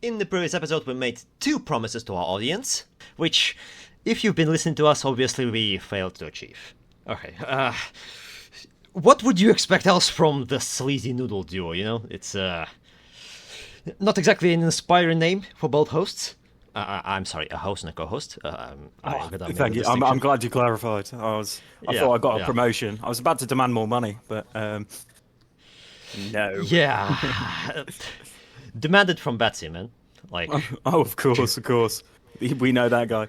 In the previous episode, we made 2 promises to our audience, which, if you've been listening to us, obviously we failed to achieve. Okay, what would you expect else from the sleazy noodle duo, you know? It's, not exactly an inspiring name for both hosts. I'm sorry, a host and a co-host. Thank you. I'm glad you clarified. I thought I got a promotion. I was about to demand more money, but no. Yeah. Demanded from Betsy, man. Like. Oh, of course. We know that guy.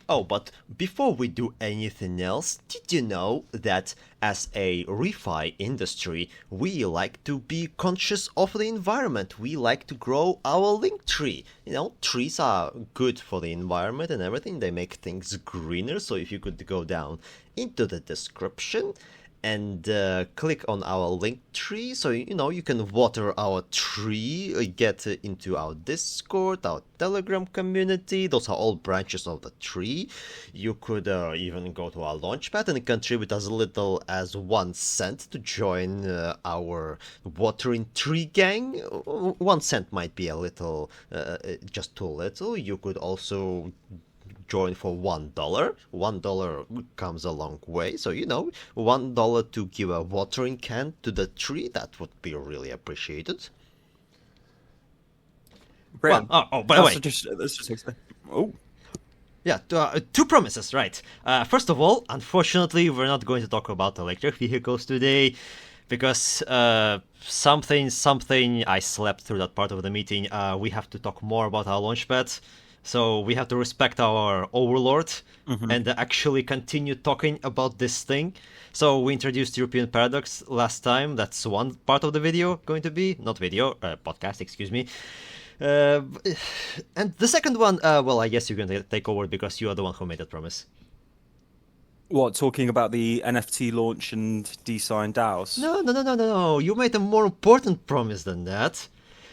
Oh, but before we do anything else, did you know that as a refi industry, we like to be conscious of the environment? We like to grow our linktree. You know, trees are good for the environment and everything. They make things greener. So if you could go down into the description and click on our link tree, so you know you can water our tree, get into our Discord, our Telegram community. Those are all branches of the tree. You could even go to our Launchpad and contribute as little as 1 cent to join our watering tree gang. 1 cent might be a little, just too little. You could also join for $1. $1 comes a long way. So, you know, $1 to give a watering can to the tree, that would be really appreciated. Well, by the way. Let's just explain. Oh. Yeah, 2 promises, right. First of all, unfortunately, we're not going to talk about electric vehicles today, because something, I slept through that part of the meeting. We have to talk more about our Launchpad. So we have to respect our overlord and actually continue talking about this thing. So we introduced European Paradox last time. That's one part of the video going to be. Not video, podcast, excuse me. And the second one, well, I guess you're going to take over because you are the one who made that promise. What, talking about the NFT launch and DeSci and DAOs? No. You made a more important promise than that.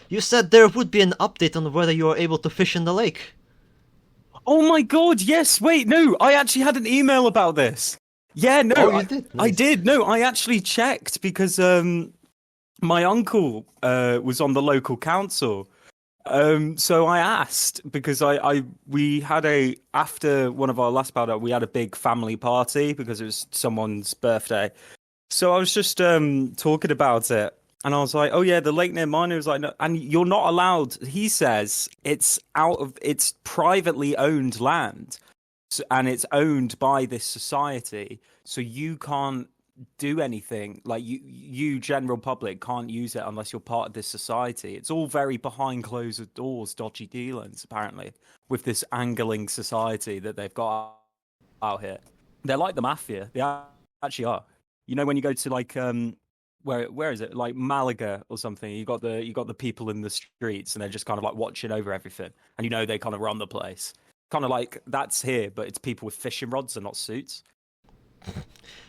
You said there would be an update on whether you are able to fish in the lake. Oh my god, yes, wait, no, I actually had an email about this. Yeah, no, oh, you did? Nice. I did, no, I actually checked because my uncle was on the local council. So I asked because we had after one of our last powder, we had a big family party because it was someone's birthday. So I was just talking about it. And I was like, oh yeah, the lake near mine. He was like, no, and you're not allowed. He says it's privately owned land, and it's owned by this society. So you can't do anything. Like you general public can't use it unless you're part of this society. It's all very behind closed doors, dodgy dealings apparently with this angling society that they've got out here. They're like the mafia. They actually are. You know, when you go to like where is it? Like Malaga or something. You got the people in the streets, and they're just kind of like watching over everything, and you know they kind of run the place. Kind of like that's here, but it's people with fishing rods and not suits.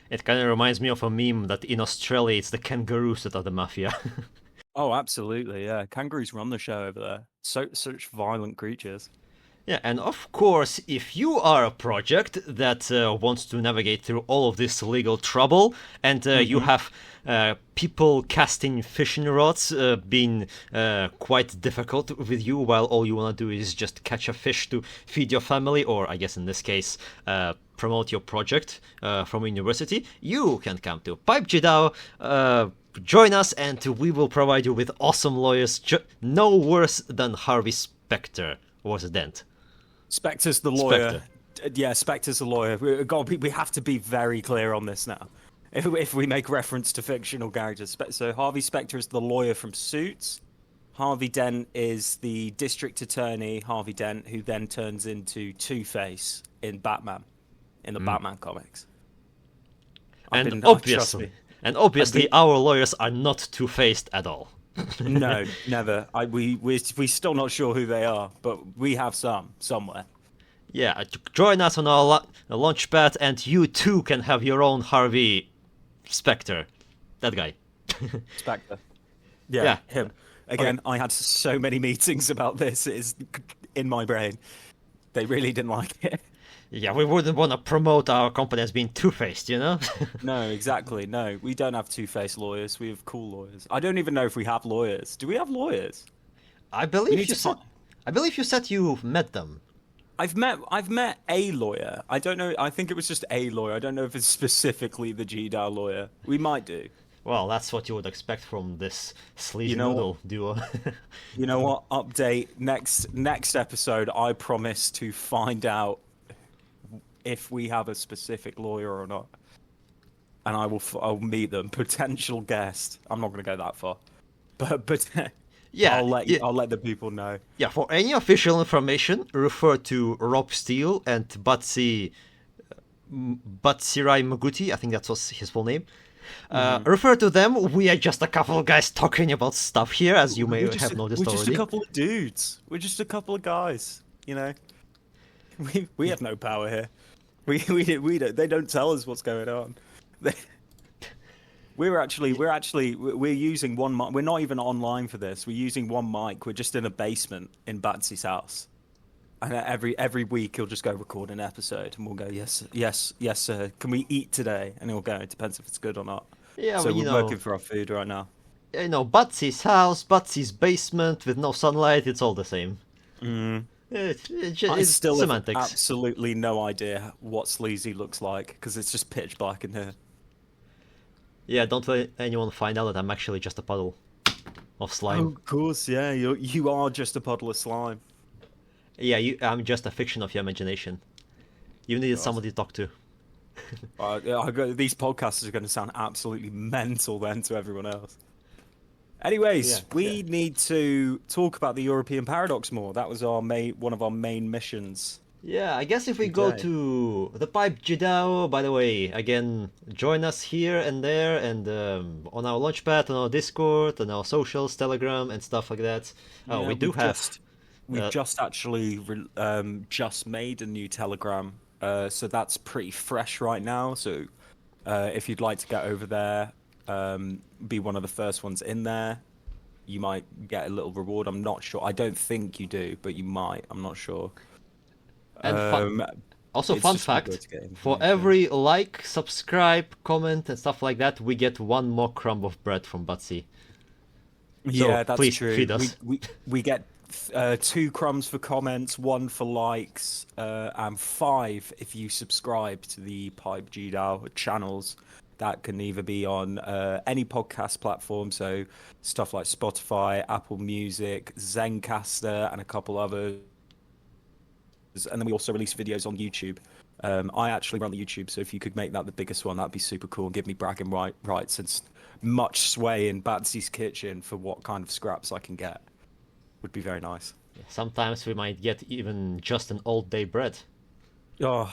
It kind of reminds me of a meme that in Australia it's the kangaroos that are the mafia. Oh, absolutely, yeah. Kangaroos run the show over there. Such violent creatures. Yeah, and of course, if you are a project that wants to navigate through all of this legal trouble, and you have people casting fishing rods being quite difficult with you, while all you want to do is just catch a fish to feed your family, or I guess in this case, promote your project from university, you can come to PipeGDAO, join us, and we will provide you with awesome lawyers, no worse than Harvey Specter was a dent. Specter's the lawyer. Yeah, Specter's the lawyer. We have to be very clear on this now. If we make reference to fictional characters. So Harvey Specter is the lawyer from Suits. Harvey Dent is the district attorney, Harvey Dent, who then turns into Two-Face in Batman, in the Batman comics. And obviously, our lawyers are not two-faced at all. No, never. We're still not sure who they are, but we have some somewhere. Yeah, join us on our Launchpad, and you too can have your own Harvey Specter. That guy. Specter. Yeah, him. Again, okay. I had so many meetings about this. It is in my brain. They really didn't like it. Yeah, we wouldn't want to promote our company as being two-faced, you know? No, exactly. No, we don't have two-faced lawyers. We have cool lawyers. I don't even know if we have lawyers. Do we have lawyers? I believe I believe you said you've met them. I've met a lawyer. I don't know. I think it was just a lawyer. I don't know if it's specifically the GDAO lawyer. We might do. Well, that's what you would expect from this sleazy You know noodle duo. You know what? Update next episode. I promise to find out if we have a specific lawyer or not, and I'll meet them. Potential guest. I'm not going to go that far, but Yeah, I'll let the people know. Yeah, for any official information, refer to Rob Steele and Batsirai Maguti. I think that was his full name. Refer to them. We are just a couple of guys talking about stuff here, as you may have noticed we're already. just a couple of dudes. We're just a couple of guys. You know, we have no power here. We don't. They don't tell us what's going on. We're using one mic. We're not even online for this. We're using one mic. We're just in a basement in Batsy's house. And every week he'll just go record an episode, and we'll go, yes, sir. Can we eat today? And he'll go. It depends if it's good or not. Yeah, so well, we're working for our food right now. You know, Batsy's house, Batsy's basement with no sunlight. It's all the same. I still semantics. have absolutely no idea what sleazy looks like because it's just pitch black in here. Yeah, don't let anyone find out that I'm actually just a puddle of slime. Oh, of course, yeah. You are just a puddle of slime. Yeah, I'm just a fiction of your imagination. You needed somebody to talk to. These podcasts are going to sound absolutely mental then to everyone else. Anyways, we need to talk about the European paradox more. That was one of our main missions. Yeah, I guess if we go to the Pipe GDAO, by the way, again, join us here and there, and on our Launchpad, on our Discord, on our socials, Telegram, and stuff like that. Oh, Yeah, we do have... We've just actually just made a new Telegram, so that's pretty fresh right now. So if you'd like to get over there, be one of the first ones in there, you might get a little reward. I'm not sure. I don't think you do, but you might. I'm not sure. And fun fact, for every like, subscribe, comment, and stuff like that, we get one more crumb of bread from Batsy. Yeah, that's please true. Feed us. We get 2 crumbs for comments, 1 for likes, and 5 if you subscribe to the Pipe GDAO channels. That can either be on any podcast platform, so stuff like Spotify, Apple Music, Zencaster, and a couple others. And then we also release videos on YouTube. I actually run the YouTube, so if you could make that the biggest one, that'd be super cool and give me bragging rights and much sway in Batsy's kitchen for what kind of scraps I can get. Would be very nice. Sometimes we might get even just an old day bread. Oh,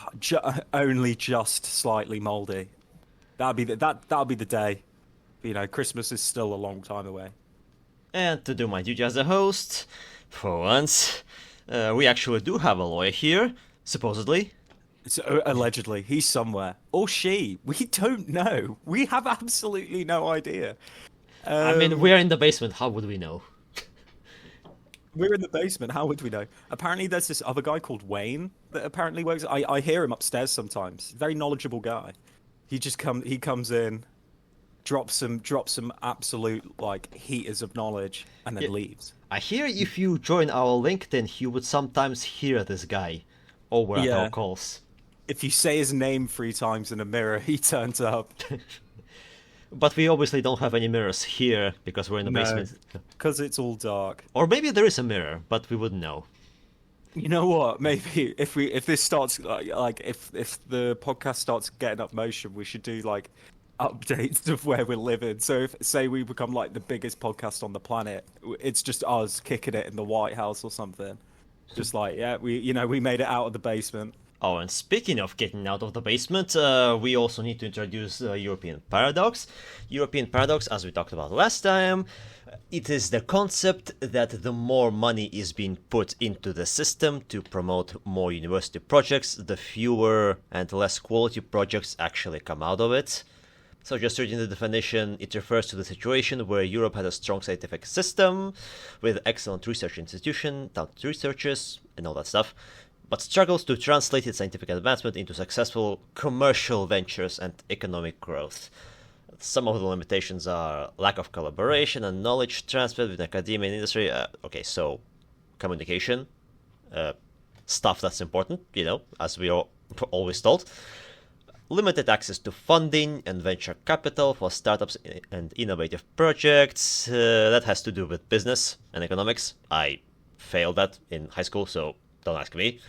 only just slightly mouldy. That'll be the day. You know, Christmas is still a long time away. And to do my duty as a host, for once, we actually do have a lawyer here, supposedly. So, allegedly, he's somewhere. Or she. We don't know. We have absolutely no idea. I mean, we're in the basement. How would we know? We're in the basement. How would we know? Apparently, there's this other guy called Wayne that apparently works. I hear him upstairs sometimes. Very knowledgeable guy. He comes in, drops some absolute like heaters of knowledge, and then leaves. I hear if you join our LinkedIn, you would sometimes hear this guy over at our calls. If you say his name 3 times in a mirror, he turns up. But we obviously don't have any mirrors here because we're in the basement. Because it's all dark. Or maybe there is a mirror, but we wouldn't know. You know what? Maybe if this starts like if the podcast starts getting up motion, we should do like updates of where we're living. So if say we become like the biggest podcast on the planet, it's just us kicking it in the White House or something. Just like we made it out of the basement. Oh, and speaking of getting out of the basement, we also need to introduce European Paradox. European Paradox, as we talked about last time, it is the concept that the more money is being put into the system to promote more university projects, the fewer and less quality projects actually come out of it. So just reading the definition, it refers to the situation where Europe has a strong scientific system with excellent research institution, talented researchers, and all that stuff, but struggles to translate its scientific advancement into successful commercial ventures and economic growth. Some of the limitations are lack of collaboration and knowledge transfer with academia and industry. Okay, so communication, stuff that's important, as we are always told. Limited access to funding and venture capital for startups and innovative projects. That has to do with business and economics. I failed that in high school, so don't ask me.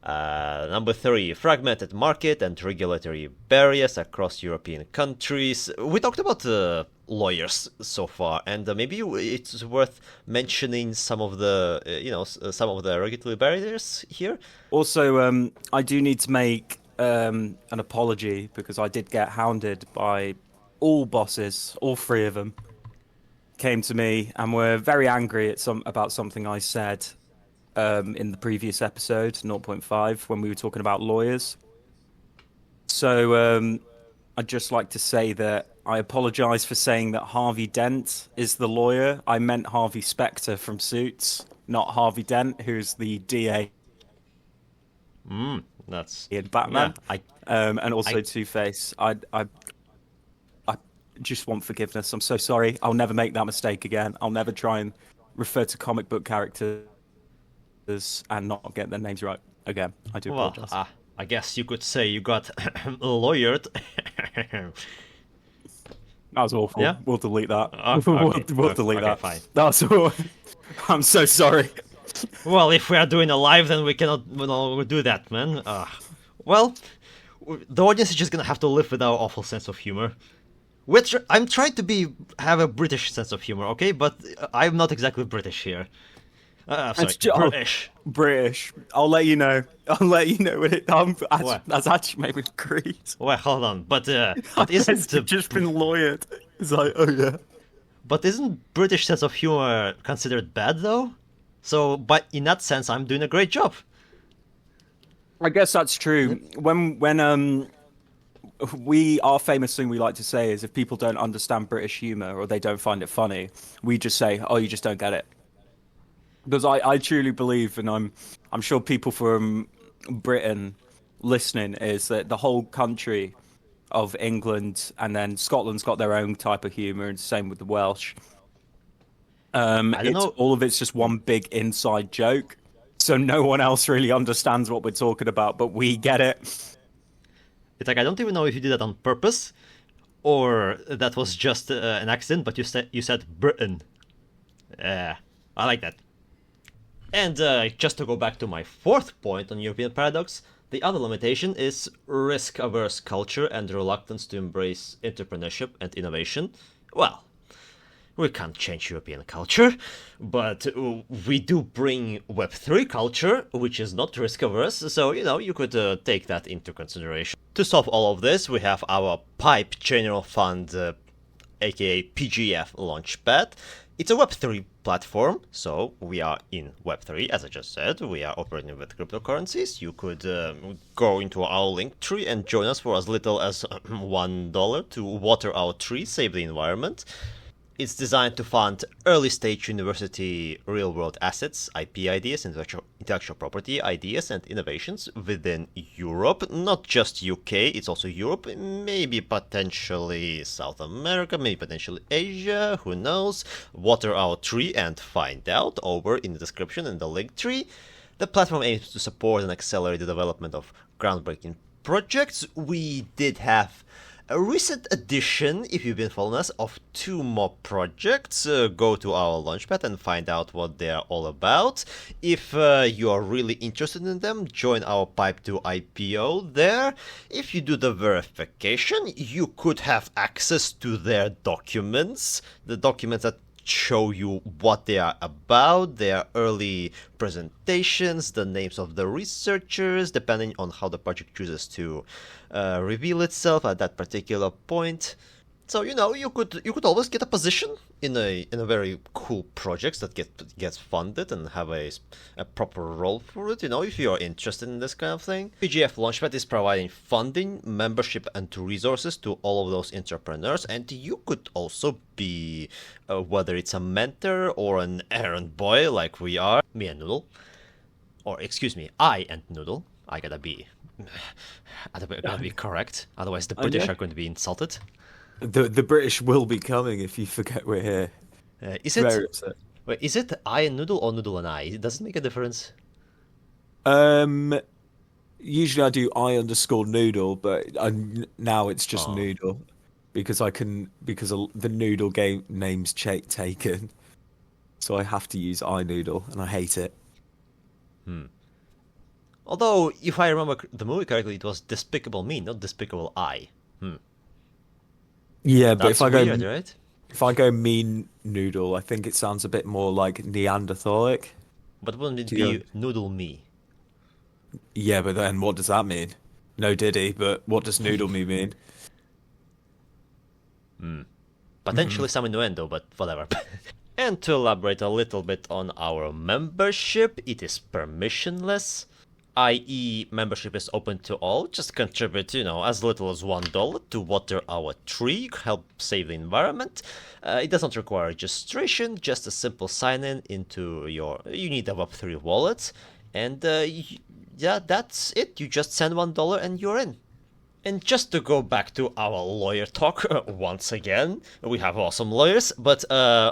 Number 3, fragmented market and regulatory barriers across European countries. We talked about lawyers so far, and maybe it's worth mentioning some of the, some of the regulatory barriers here. Also, I do need to make an apology because I did get hounded by all bosses, all 3 of them came to me and were very angry about something I said in the previous episode, 0.5, when we were talking about lawyers. So I'd just like to say that I apologise for saying that Harvey Dent is the lawyer. I meant Harvey Specter from Suits, not Harvey Dent, who's the DA. That's in Batman, yeah, and also Two-Face. I just want forgiveness. I'm so sorry. I'll never make that mistake again. I'll never try and refer to comic book characters and not get their names right again. I do apologize. Well, I guess you could say you got lawyered. That was awful. Yeah? We'll delete that. Okay. We'll delete that. Fine. That's all. I'm so sorry. Well, if we are doing a live, then we cannot do that, man. Well, the audience is just gonna have to live with our awful sense of humor. I'm trying to have a British sense of humor, okay? But I'm not exactly British here. Sorry, British. British. I'll let you know. When that's actually made me crease. Well, hold on, but isn't just been lawyered? It's like, oh yeah. But isn't British sense of humor considered bad though? So, but in that sense, I'm doing a great job. I guess that's true. When our famous thing we like to say is if people don't understand British humor or they don't find it funny, we just say, "Oh, you just don't get it." Because I truly believe, and I'm sure people from Britain listening, is that the whole country of England and then Scotland's got their own type of humor, and same with the Welsh. I don't know. All of it's just one big inside joke, so no one else really understands what we're talking about, but we get it. It's like I don't even know if you did that on purpose, or that was just an accident. But you said Britain. I like that. And just to go back to my 4th point on European paradox, the other limitation is risk-averse culture and reluctance to embrace entrepreneurship and innovation. Well, we can't change European culture, but we do bring Web3 culture, which is not risk-averse, so, you could take that into consideration. To solve all of this, we have our PIPE General Fund, aka PGF Launchpad. It's a Web3 platform, so we are in Web3, as I just said. We are operating with cryptocurrencies. You could go into our linktree and join us for as little as $1 to water our tree, save the environment. It's designed to fund early-stage university real-world assets, IP ideas, intellectual property ideas, and innovations within Europe. Not just UK, it's also Europe, maybe potentially South America, maybe potentially Asia, who knows? Water our tree and find out over in the description and the link tree. The platform aims to support and accelerate the development of groundbreaking projects. We did have a recent addition, if you've been following us, of 2 more projects. Go to our Launchpad and find out what they're all about. If you are really interested in them, join our Pipe to IPO there. If you do the verification, you could have access to their documents, the documents that show you what they are about, their early presentations, the names of the researchers, depending on how the project chooses to reveal itself at that particular point. So you could always get a position in a very cool projects that gets funded and have a proper role for it. If you are interested in this kind of thing, PGF Launchpad is providing funding, membership, and resources to all of those entrepreneurs. And you could also be whether it's a mentor or an errand boy like we are, me and Noodle, or excuse me, I and Noodle. I gotta be correct, otherwise the British are going to be insulted. The British will be coming if you forget we're here. Is it? Very upset. Wait, is it I and noodle or noodle and I? Does it make a difference? Um, Usually I do I_noodle, but now it's just Oh, noodle because the noodle game name's taken, so I have to use iNoodle, and I hate it. hmm. Although, if I remember the movie correctly, it was Despicable Me, not Despicable I. Hmm. Yeah, but That's weird, right? if I go mean noodle, I think it sounds a bit more like Neanderthalic. But wouldn't it Do you? be Noodle Me? Yeah, but then what does that mean? No diddy, but what does noodle me mean? Potentially some innuendo, but whatever. And to elaborate a little bit on our membership, it is permissionless, i.e., membership is open to all. Just contribute, as little as $1 to water our tree, help save the environment. It doesn't require registration, just a simple sign in into you need a Web3 wallet, and yeah, that's it. You just send $1 and you're in. And just to go back to our lawyer talk once again, we have awesome lawyers, but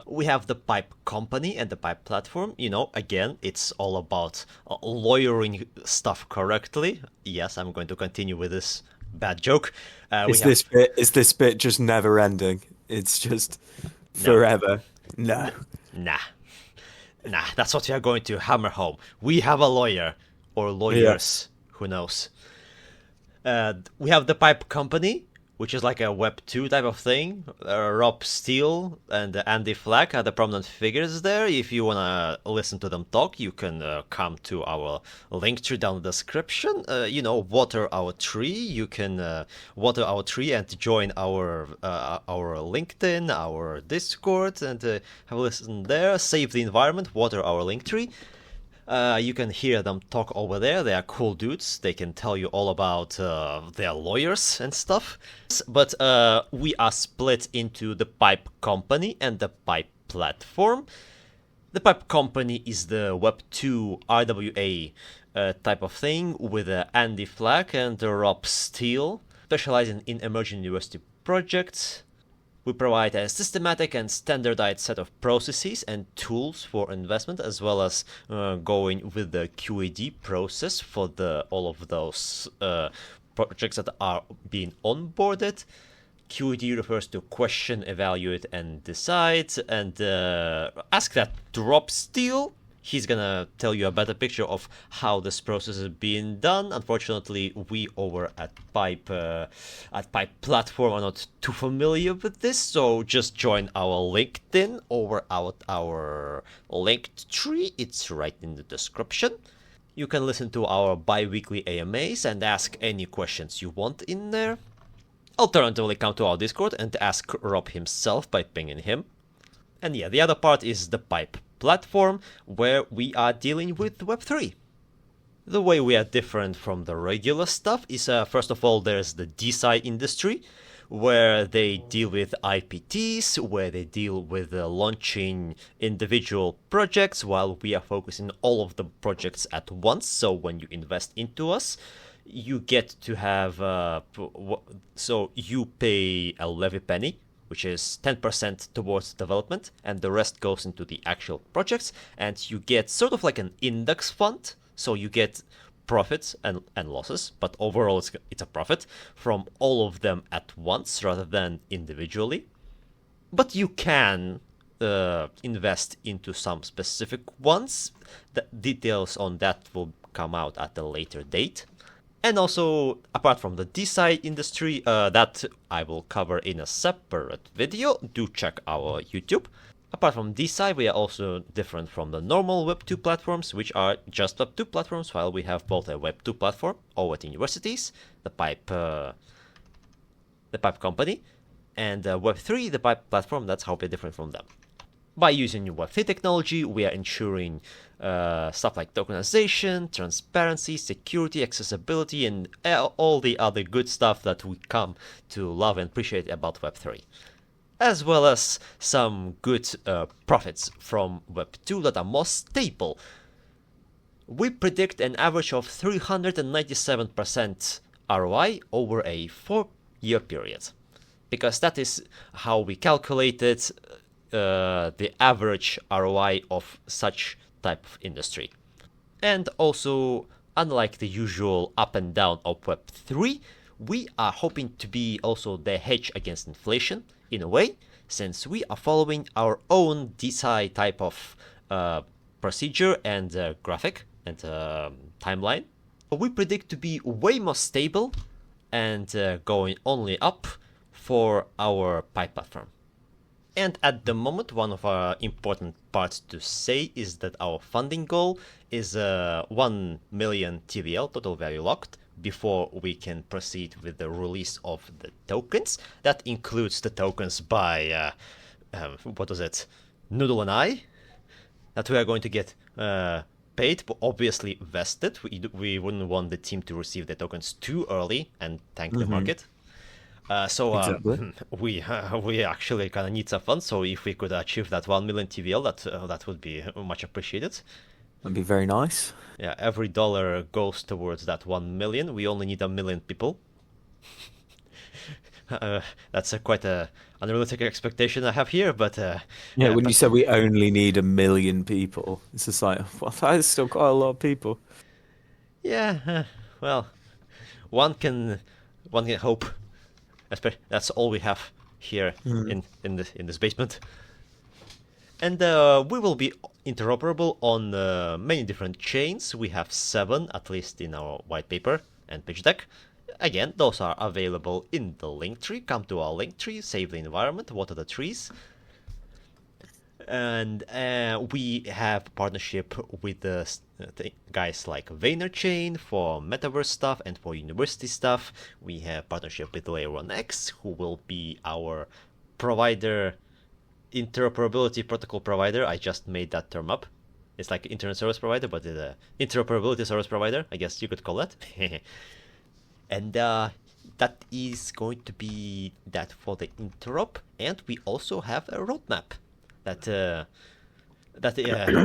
we have the Pipe company and the Pipe platform. Again, it's all about lawyering stuff correctly. Yes, I'm going to continue with this bad joke. We have Is this bit just never ending? It's just no, forever. No. nah, nah. That's what we are going to hammer home. We have a lawyer or Yeah. lawyers. Who knows? We have the Pipe Company, which is like a Web 2 type of thing. Rob Steele and Andy Flack are the prominent figures there. If you want to listen to them talk, you can come to our link tree down in the description. Water our tree. You can water our tree and join our LinkedIn, our Discord, and have a listen there. Save the environment, water our link tree. You can hear them talk over there. They are cool dudes. They can tell you all about their lawyers and stuff. But we are split into the Pipe Company and the Pipe Platform. The Pipe Company is the Web 2 RWA type of thing with Andy Flack and Rob Steele, specializing in emerging university projects. We provide a systematic and standardized set of processes and tools for investment, as well as going with the QED process for all of those projects that are being onboarded. QED refers to question, evaluate, and decide. And ask that to Rob Steele. He's gonna tell you a better picture of how this process is being done. Unfortunately, we over at Pipe Platform are not too familiar with this, so just join our LinkedIn over our linked tree. It's right in the description. You can listen to our bi-weekly AMAs and ask any questions you want in there. Alternatively, come to our Discord and ask Rob himself by pinging him. And yeah, the other part is the Pipe Platform, where we are dealing with Web3. The way we are different from the regular stuff is, first of all, there's the DeSci industry, where they deal with IPTs, where they deal with launching individual projects, while we are focusing all of the projects at once. So when you invest into us, you get to have, so you pay a levy penny, which is 10% towards development, and the rest goes into the actual projects, and you get sort of like an index fund, so you get profits and losses, but overall it's a profit from all of them at once rather than individually. But you can invest into some specific ones. The details on that will come out at a later date. And also, apart from the DeSci industry, that I will cover in a separate video. Do check our YouTube. Apart from DeSci, we are also different from the normal Web 2 platforms, which are just Web 2 platforms, while we have both a Web 2 platform over at universities, the Pipe Company, and Web 3, the Pipe platform. That's how we're different from them. By using Web3 technology, we are ensuring stuff like tokenization, transparency, security, accessibility, and all the other good stuff that we come to love and appreciate about Web3. As well as some good profits from Web2 that are more stable. We predict an average of 397% ROI over a 4-year period. Because that is how we calculate it. the average ROI of such type of industry. And also, unlike the usual up and down of Web3, we are hoping to be also the hedge against inflation in a way, since we are following our own DeSci type of procedure and graphic and timeline. We predict to be way more stable and going only up for our Pi platform. And at the moment, one of our important parts to say is that our funding goal is 1 million TVL, total value locked, before we can proceed with the release of the tokens. That includes the tokens by, Noodle and I, that we are going to get paid, but obviously vested. We wouldn't want the team to receive the tokens too early and tank the market. Exactly. We actually kind of need some funds. So if we could achieve that 1 million TVL, that would be much appreciated. That'd be very nice. Yeah, every dollar goes towards that 1 million. We only need 1 million people. That's quite a unrealistic expectation I have here, but When you said we only need 1 million people, it's just like, well, that is still quite a lot of people. Yeah, well, one can hope. That's all we have here in this basement. And we will be interoperable on many different chains. We have 7, at least in our white paper and pitch deck. Again, those are available in the linktree. Come to our linktree, save the environment, water the trees. And we have partnership with the guys like VaynerChain for metaverse stuff and for university stuff. We have partnership with Layer 1X, who will be our provider, interoperability protocol provider. I just made that term up. It's like internet service provider, but it's an interoperability service provider, I guess you could call that. And that is going to be that for the interop. And we also have a roadmap that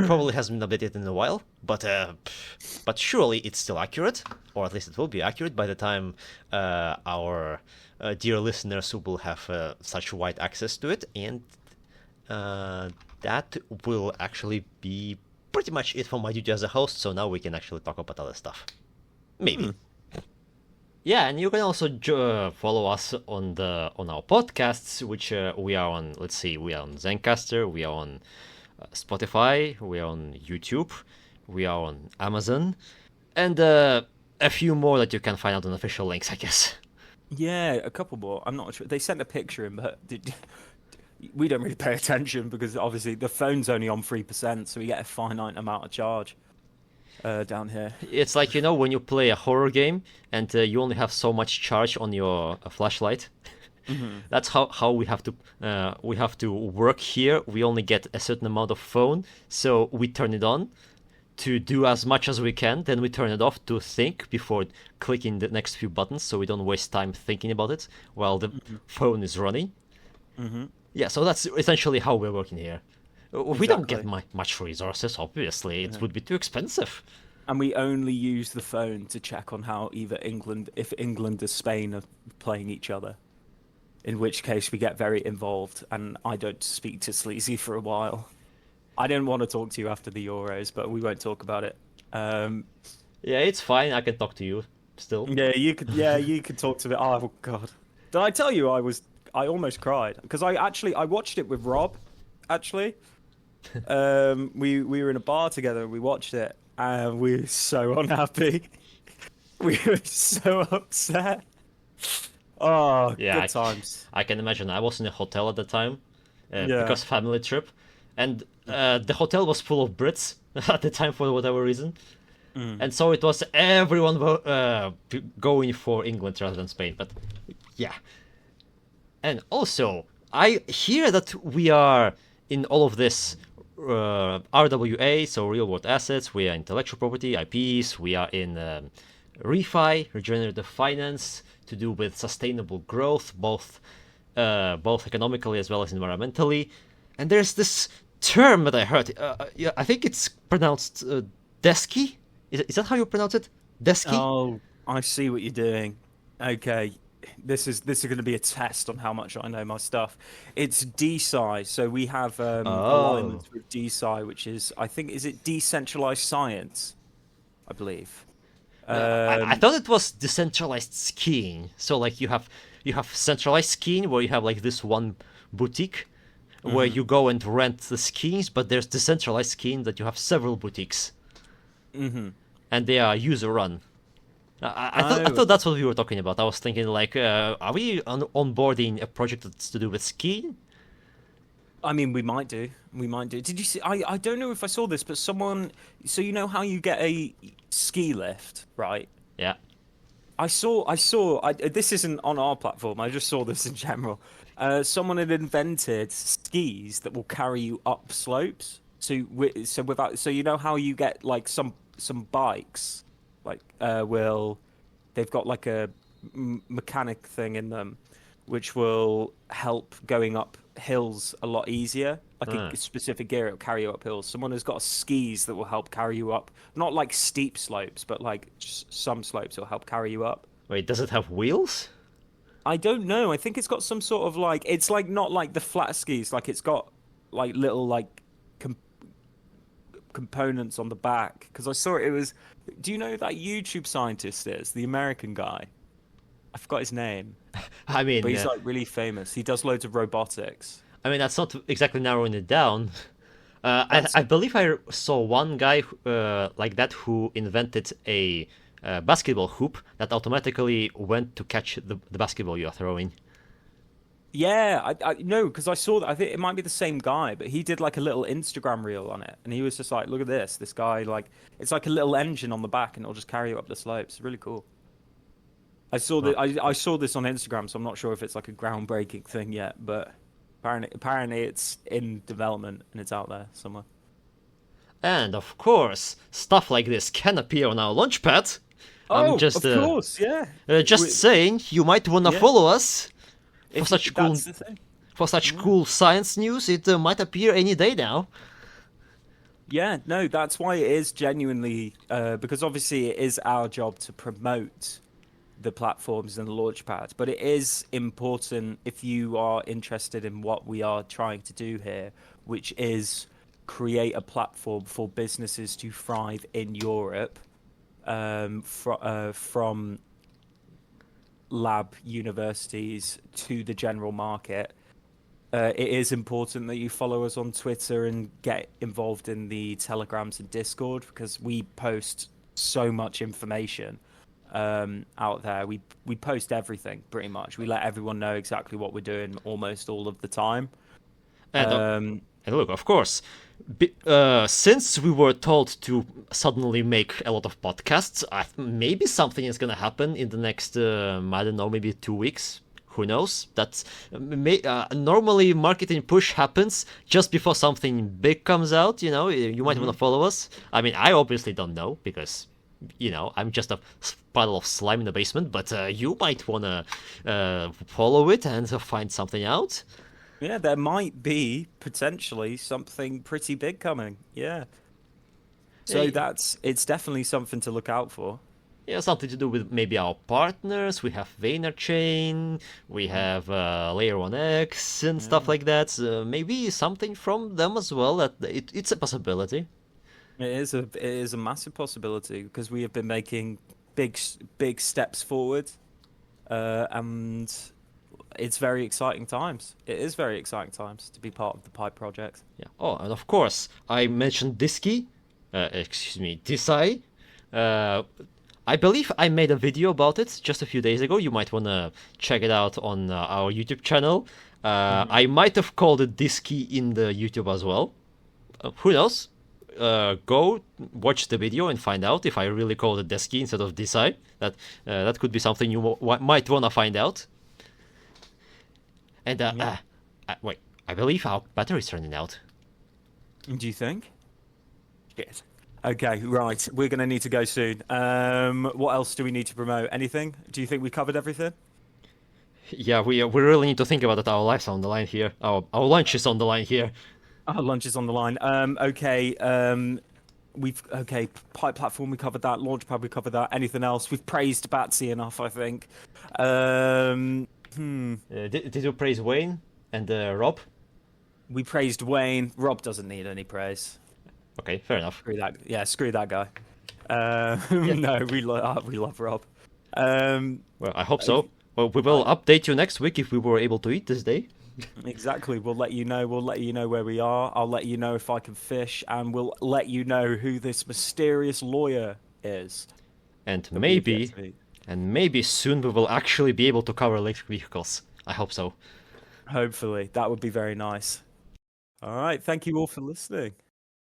probably hasn't been updated in a while, but surely it's still accurate, or at least it will be accurate by the time our dear listeners will have such wide access to it. And that will actually be pretty much it for my duty as a host. So now we can actually talk about other stuff, maybe. Yeah, and you can also follow us on our podcasts, which we are on. Let's see, we are on Zencaster, we are on Spotify, we are on YouTube, we are on Amazon, and a few more that you can find out on official links, I guess. Yeah, a couple more. I'm not sure. They sent a picture in, but we don't really pay attention because obviously the phone's only on 3%, so we get a finite amount of charge. Down here, it's like, when you play a horror game and you only have so much charge on your flashlight. That's how we have to work here. We only get a certain amount of phone, so we turn it on to do as much as we can, then we turn it off to think before clicking the next few buttons, so we don't waste time thinking about it while the phone is running. Yeah, so that's essentially how we're working here. We don't get much resources, obviously. It would be too expensive. And we only use the phone to check on how if England or Spain are playing each other. In which case we get very involved, and I don't speak to Sleazy for a while. I didn't want to talk to you after the Euros, but we won't talk about it. Yeah, it's fine. I can talk to you still. Yeah, you could. Yeah, you could talk to me. Oh God, did I tell you I almost cried because I watched it with Rob. Actually, we were in a bar together and we watched it, and we were so unhappy. We were so upset. Oh, yeah, good times. I can imagine. I was in a hotel at the time because family trip, and the hotel was full of Brits at the time for whatever reason. And so it was everyone going for England rather than Spain. But yeah. And also, I hear that we are in all of this RWA, so real world assets, we are intellectual property, IPs, we are in refi, regenerative finance, to do with sustainable growth, both economically as well as environmentally. And there's this term that I heard, I think it's pronounced DeSci? Is that how you pronounce it? DeSci? Oh, I see what you're doing. Okay. this is going to be a test on how much I know my stuff. It's DeSci, so we have Oh. alignments with DeSci, which is I think is it decentralized science, I believe. I Um, thought it was decentralized skiing. So like you have centralized skiing where you have like this one boutique where mhm, you go and rent the skis, but there's decentralized skiing that you have several boutiques mhm. and they are user run. I Oh, thought okay. that's what we were talking about. I was thinking like, are we onboarding a project that's to do with skiing? I mean, we might do. We might do. Did you see? I don't know if I saw this, but someone. So you know how you get a ski lift, right? Yeah. This isn't on our platform. I just saw this in general. Someone had invented skis that will carry you up slopes. So you know how you get like some bikes, like will they've got like a mechanic thing in them, which will help going up hills a lot easier. Like Uh, a specific gear, it'll carry you up hills. Someone has got skis that will help carry you up, not like steep slopes, but like just some slopes will help carry you up. wait, does it have wheels? I don't know. I think it's got some sort of like it's like not like the flat skis. Like it's got like little like com components on the back. Because I saw it. It was. Do you know who that YouTube scientist is? The American guy. I forgot his name, I but mean, he's like really famous. He does loads of robotics. that's not exactly narrowing it down. That's I believe I saw one guy like that who invented a basketball hoop that automatically went to catch the basketball you are throwing. yeah. I no, because I saw that. I think it might be the same guy, but he did like a little Instagram reel on it, and he was just like, "Look at this. This guy like it's like a little engine on the back, and it'll just carry you up the slopes. Really cool." Huh. I saw this on Instagram, so I'm not sure if it's like a groundbreaking thing yet, but apparently it's in development and it's out there somewhere. And of course, stuff like this can appear on our launchpad. I'm Oh, of course, yeah. just saying, you might wanna Yeah, follow us for if such cool that's the thing. Yeah. science news. It might appear any day now. Yeah, no, that's why it is genuinely because obviously it is our job to promote the platforms and the launchpad, but it is important if you are interested in what we are trying to do here, which is create a platform for businesses to thrive in Europe from lab universities to the general market. It is important that you follow us on Twitter and get involved in the Telegrams and Discord because we post so much information out there. We post everything pretty much. We let everyone know exactly what we're doing almost all of the time. And Um, And look, of course, since we were told to suddenly make a lot of podcasts, maybe something is gonna happen in the next, I don't know, maybe 2 weeks. Who knows? That's normally marketing push happens just before something big comes out. You might want to mhm. follow us. I mean, I obviously don't know because I'm just a puddle of slime in the basement. But you might want to follow it and find something out. Yeah, there might be potentially something pretty big coming. Yeah. So Eh, it's definitely something to look out for. Yeah, something to do with maybe our partners. We have Chain, we Mm. have Layer 1X and stuff Yeah. like that. So maybe something from them as well. It's a possibility. It is a massive possibility because we have been making big steps forward, and it's very exciting times. It is very exciting times to be part of the Pipe project. Yeah. Oh, and of course, I mentioned DeSci. Uh, I believe I made a video about it just a few days ago. You might want to check it out on our YouTube channel. Hmm. I might have called it Disky in the YouTube as well. Who knows? Go watch the video and find out if I really called it Disky instead of DeSci. That could be something you might want to find out. And Yeah. wait, I believe our battery's running out. Do you think? Shit. Okay, right. We're going to need to go soon. What else do we need to promote? Anything? Do you think we covered everything? Yeah, we really need to think about that. Our lives are on the line here. Our lunch is on the line here. Our lunch is on the line. Okay. Pipe platform, we covered that. Launchpad, we covered that. Anything else? We've praised Batsy enough, I think. Did you praise Wayne and Rob? We praised Wayne. Rob doesn't need any praise. Okay, fair enough. Screw that guy. No, we love Rob. Well, I hope so. Well, we will update you next week if we were able to eat this day. Exactly. We'll let you know. We'll let you know where we are. I'll let you know if I can fish, and we'll let you know who this mysterious lawyer is. And maybe soon we will actually be able to cover electric vehicles. I hope so. Hopefully, that would be very nice. All right. Thank you all for listening.